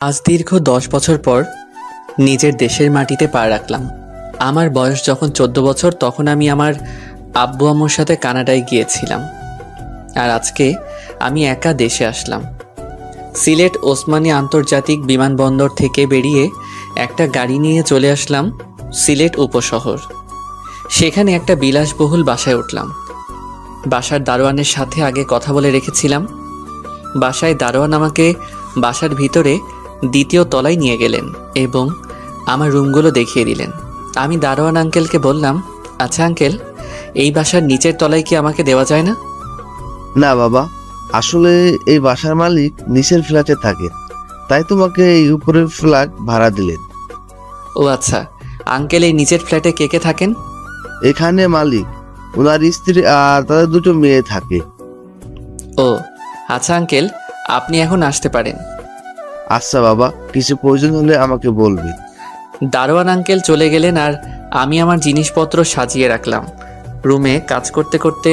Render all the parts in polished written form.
আজ দীর্ঘ 10 বছর পর নিজের দেশের মাটিতে পা রাখলাম। আমার বয়স যখন 14 বছর তখন আমি আমার আব্বু আম্মুর সাথে কানাডায় গিয়েছিলাম। আর আজকে আমি একা দেশে আসলাম। সিলেট ওসমানী আন্তর্জাতিক বিমানবন্দর থেকে বেরিয়ে একটা গাড়ি নিয়ে চলে আসলাম সিলেট উপশহর। সেখানে একটা বিলাসবহুল বাসায় উঠলাম। বাসার দারোয়ানের সাথে আগে কথা বলে রেখেছিলাম। বাসায় দারোয়ান আমাকে বাসার ভিতরে দ্বিতীয় তলায় নিয়ে গেলেন এবং আমার রুমগুলো দেখিয়ে দিলেন। আমি দারোয়ান আঙ্কেলকে বললাম, আচ্ছা আঙ্কেল, এই বাসার নিচের তলায় কি আমাকে দেওয়া যায় না? না বাবা, আসলে এই বাসার মালিক নিচের ফ্ল্যাটে থাকে, তাই তোমাকে এই উপরের ফ্ল্যাট ভাড়া দিলেন। ও আচ্ছা, আঙ্কেল এই নিচের ফ্ল্যাটে কে কে থাকেন? এখানে মালিক, ওনার স্ত্রী আর তাদের দুটো মেয়ে থাকে। ও আচ্ছা আঙ্কেল, আপনি এখন আসতে পারেন। আচ্ছা বাবা, কিছু প্রয়োজন হলে আমাকে বলবেন। দারোয়ান আঙ্কেল চলে গেলেন আর আমি আমার জিনিসপত্র সাজিয়ে রাখলাম। রুমে কাজ করতে করতে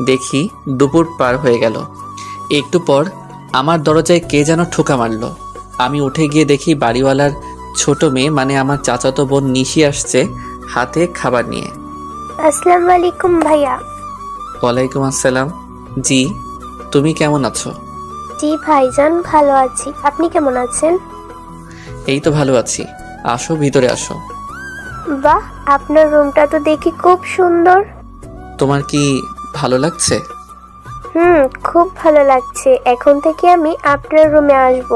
দেখি দুপুর পার হয়ে গেল। একটু পর আমার দরজায় কে যেন ঠোকা মারল। আমি উঠে গিয়ে দেখি বাড়িওয়ালার ছোট মেয়ে মানে আমার চাচাতো বোন নিশি আসছে হাতে খাবার নিয়ে। আসসালামু আলাইকুম ভাইয়া। ওয়ালাইকুম আসসালাম। জি, তুমি কেমন আছো? জি ভাইজান, ভালো আছি। আপনি কেমন আছেন? এই তো ভালো আছি, আসো ভিতরে আসো। বাহ, আপনার রুমটা তো দেখি খুব সুন্দর। তোমার কি ভালো লাগছে? খুব ভালো লাগছে। এখন থেকে আমি আপনার রুমে আসব,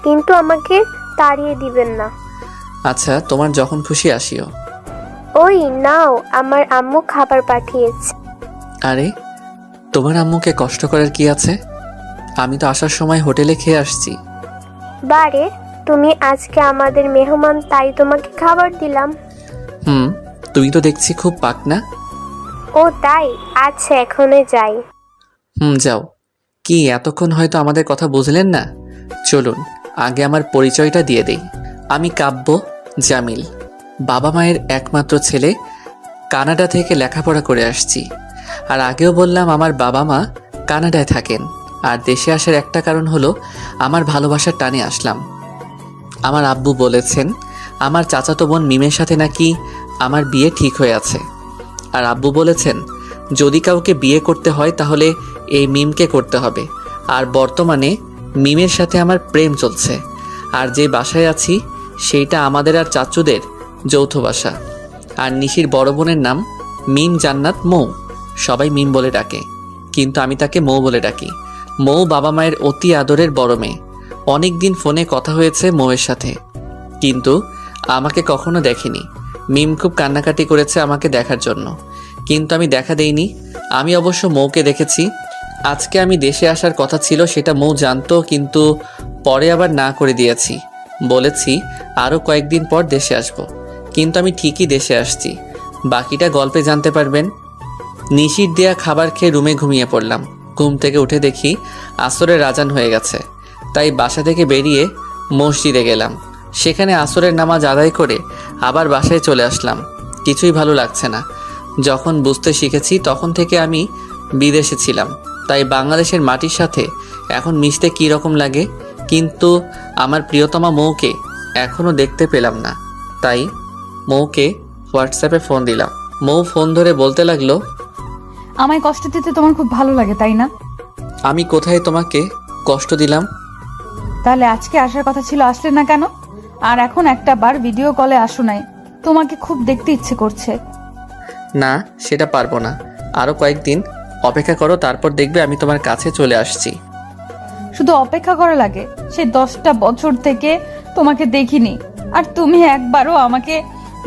কিন্তু আমাকে তাড়িয়ে দিবেন না। আচ্ছা, তোমার যখন খুশি আসিও। ওই নাও, আমার আম্মু খাবার পাঠিয়েছে। আরে, তোমার আম্মুকে কষ্ট করার কি আছে? আমি তো আসার সময় হোটেলে খেয়ে আসছি। বারে, তুমি আজকে আমাদের মেহমান, তাই তোমাকে খাবার দিলাম। তুমি তো দেখছি খুব পাকনা। ও তাই? আচ্ছা, এখনই যাই। যাও। কি এতক্ষণ হয়তো আমাদের কথা বুঝলেন না? চলুন আগে আমার পরিচয়টা দিয়ে দেই। আমি কাব্য জামিল, বাবা মায়ের একমাত্র ছেলে। কানাডা থেকে লেখাপড়া করে আসছি। আর আগেও বললাম আমার বাবা মা কানাডায় থাকেন। আর দেশে আসার একটা কারণ হলো আমার ভালোবাসার টানে আসলাম। আমার আব্বু বলেছেন আমার চাচাতো বোন মিমের সাথে নাকি আমার বিয়ে ঠিক হয়ে আছে। আর আব্বু বলেছেন যদি কাউকে বিয়ে করতে হয় তাহলে এই মিমকে করতে হবে। আর বর্তমানে মিমের সাথে আমার প্রেম চলছে। আর যে বাসায় আছি সেইটা আমাদের আর চাচুদের যৌথ বাসা। আর নিশির বড় বোনের নাম মিম জান্নাত মৌ। সবাই মিম বলে ডাকে, কিন্তু আমি তাকে মৌ বলে ডাকি। মৌ বাবা মায়ের অতি আদরের বড় মেয়ে। অনেক দিন ফোনে কথা হয়েছে মৌয়ের সাথে, কিন্তু আমাকে কখনো দেখেনি। মিম খুব কান্নাকাটি করেছে আমাকে দেখার জন্য, কিন্তু আমি দেখা দেইনি। আমি অবশ্য মৌকে দেখেছি। আজকে আমি দেশে আসার কথা ছিল, সেটা মৌ জানতো, কিন্তু পরে আবার না করে দিয়েছি। বলেছি আরও কয়েকদিন পর দেশে আসব, কিন্তু আমি ঠিকই দেশে আসছি। বাকিটা গল্পে জানতে পারবেন। নিশির দেয়া খাবার খেয়ে রুমে ঘুমিয়ে পড়লাম। ঘুম থেকে উঠে দেখি আসরের আজান হয়ে গেছে। তাই বাসা থেকে বেরিয়ে মসজিদে গেলাম। সেখানে আসরের নামাজ আদায় করে আবার বাসায় চলে আসলাম। কিছুই ভালো লাগছে না। যখন বুঝতে শিখেছি তখন থেকে আমি বিদেশে ছিলাম, তাই বাংলাদেশের মাটির সাথে এখন মিশতে কী রকম লাগে। কিন্তু আমার প্রিয়তমা মৌকে এখনও দেখতে পেলাম না। তাই মৌকে হোয়াটসঅ্যাপে ফোন দিলাম। মৌ ফোন ধরে বলতে লাগলো, আমায় কষ্ট দিতে তোমার খুব ভালো লাগে, তাই না? আমি কোথায় তোমাকে কষ্ট দিলাম? তাহলে আজকে আসার কথা ছিল, আসলে না কেন? আর এখন একটা বার ভিডিও কলে আসো নাই, তোমাকে খুব দেখতে ইচ্ছে করছে। না, সেটা পারবো না। আরও কয়েকদিন অপেক্ষা করো, তারপর দেখবে আমি তোমার কাছে চলে আসছি। শুধু অপেক্ষা করা লাগে? সেই 10টা বছর থেকে তোমাকে দেখিনি, আর তুমি একবারও আমাকে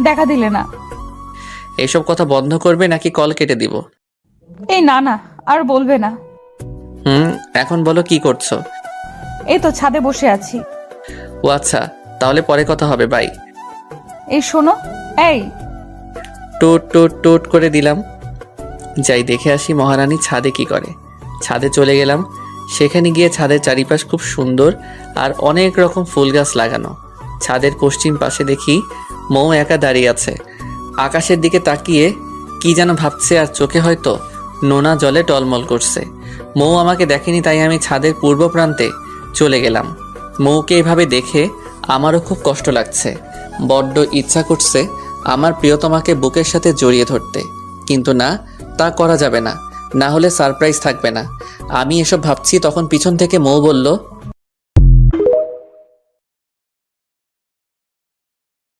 দেখা দিলে না। এসব কথা বন্ধ করবে নাকি কল কেটে দিব? এই না না, আর বলবে না। এখন বলো কি করছো? এই তো ছাদে বসে আছি। ও আচ্ছা, তাহলে পরে কথা হবে, বাই। এই শোনো, এই টোট টোট টোট করে দিলাম। যাই দেখে আসি মহারানী ছাদে কি করে। ছাদে চলে গেলাম। সেখানে গিয়ে ছাদের চারিপাশ খুব সুন্দর আর অনেক রকম ফুল গাছ লাগানো। ছাদের পশ্চিম পাশে দেখি মৌ একা দাঁড়িয়ে আছে। আকাশের দিকে তাকিয়ে কি যেন ভাবছে, আর চোখে হয়তো নোনা জলে টলমল করছে। মৌ আমাকে দেখেনি, তাই আমি ছাদের পূর্ব প্রান্তে চলে গেলাম। মৌকে এভাবে দেখে আমারও খুব কষ্ট লাগছে। বড্ড ইচ্ছা করছে আমার প্রিয়তমাকে বুকের সাথে জড়িয়ে ধরতে, কিন্তু না, তা করা যাবে না, না হলে সারপ্রাইজ থাকবে না। আমি এসব ভাবছি তখন পিছন থেকে মৌ বলল,